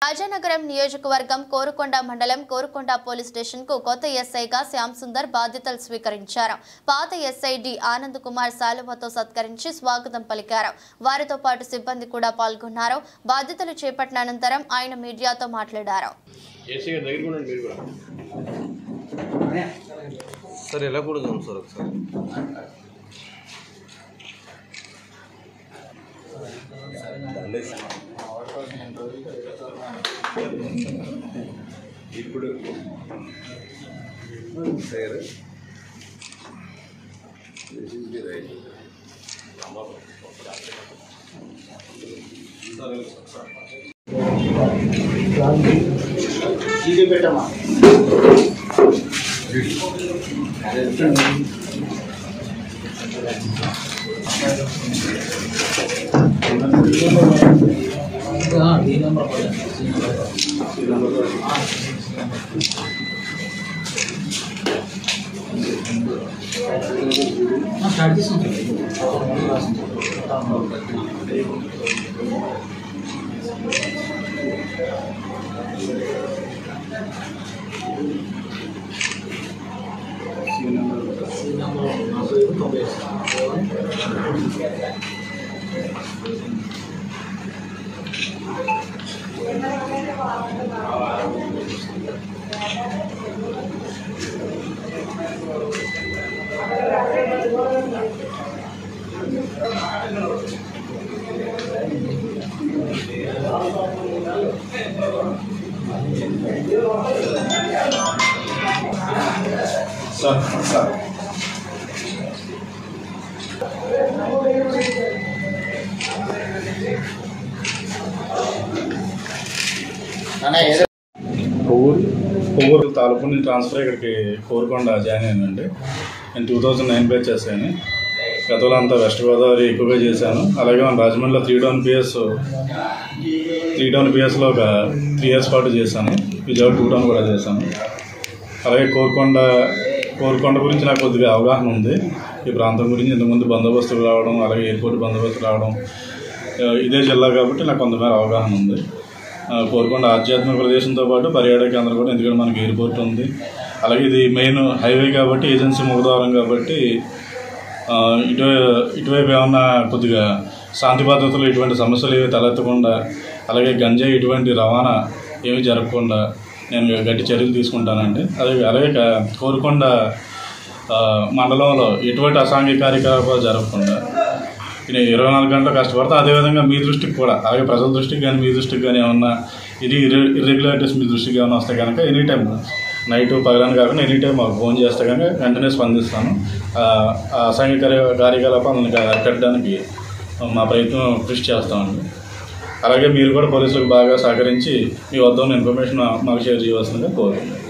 రాజానగరం నియోజకవర్గం కోరుకొండ మండలం Korukonda police station కు కొత్త ఎస్ఐగా శ్యామ్ సుందర్ బాధ్యతలు స్వీకరించారు. పాత ఎస్ఐ డి ఆనంద్ కుమార్ సాలువతో సత్కరించి స్వాగతం పలికారు. వారితో పాటు సిబ్బంది కూడా పాల్గొన్నారు. బాధ్యతలు చేపట్టిన అనంతరం ఆయన మీడియాతో మాట్లాడారు. ఇప్పుడు సార్ ఇది పెట్టమ్మా సార్ కొవ్వూరు తాలూకు నుంచి ట్రాన్స్ఫర్ ఇక్కడికి కోరుకొండ జాయిన్ అయ్యానండి. నేను 2009 బ్యాచ్ చేశాను. గతంలో అంతా వెస్ట్ గోదావరి ఎక్కువగా చేశాను. అలాగే మన రాజమండ్రిలో 3 టౌన్ పిఎస్లో ఒక 3 years పాటు చేశాను. విజయవాడ 2 టౌన్ కూడా చేశాను. అలాగే కోరుకొండ గురించి నాకు కొద్దిగా అవగాహన ఉంది. ఈ ప్రాంతం గురించి ఇంతకుముందు బందోబస్తులు రావడం, అలాగే ఎయిర్పోర్ట్ బందోబస్తు రావడం, ఇదే జిల్లా కాబట్టి నాకు కొంతమేర అవగాహన ఉంది. కోరుకొండ ఆధ్యాత్మిక ప్రదేశంతో పాటు పర్యాటక కేంద్రం కూడా, ఎందుకంటే మనకి ఎయిర్పోర్ట్ ఉంది. అలాగే ఇది మెయిన్ హైవే కాబట్టి, ఏజెన్సీ ముఖద్వారం కాబట్టి ఇటువైపు ఏమన్నా కొద్దిగా శాంతి భద్రతలు ఇటువంటి సమస్యలు ఏవి తలెత్తకుండా, అలాగే గంజాయి ఇటువంటి రవాణా ఏమి జరగకుండా నేను గట్టి చర్యలు తీసుకుంటానండి. అలాగే కోరుకొండ మండలంలో ఎటువంటి అసాంఘిక కార్యకలాపాలు జరగకుండా నేను 24 గంటలు కష్టపడతా. అదేవిధంగా మీ దృష్టికి కూడా, అలాగే ప్రజల దృష్టికి కానీ మీ దృష్టికి కానీ ఏమన్నా ఇర్రెగ్యులారిటీస్ మీ దృష్టికి ఏమైనా వస్తే కనుక ఎనీ టైం, నైట్ పగలని కాకుండా ఎనీ టైం మాకు ఫోన్ చేస్తే కనుక వెంటనే స్పందిస్తాను. అసాంఘిక కార్యకలాపాలను అరికట్టడానికి మా ప్రయత్నం కృషి చేస్తామండి. అలాగే మీరు కూడా పోలీసులకు బాగా సహకరించి మీ వద్ద ఉన్న ఇన్ఫర్మేషన్ మాకు షేర్ చేయవలసిందిగా కోరుతున్నాను.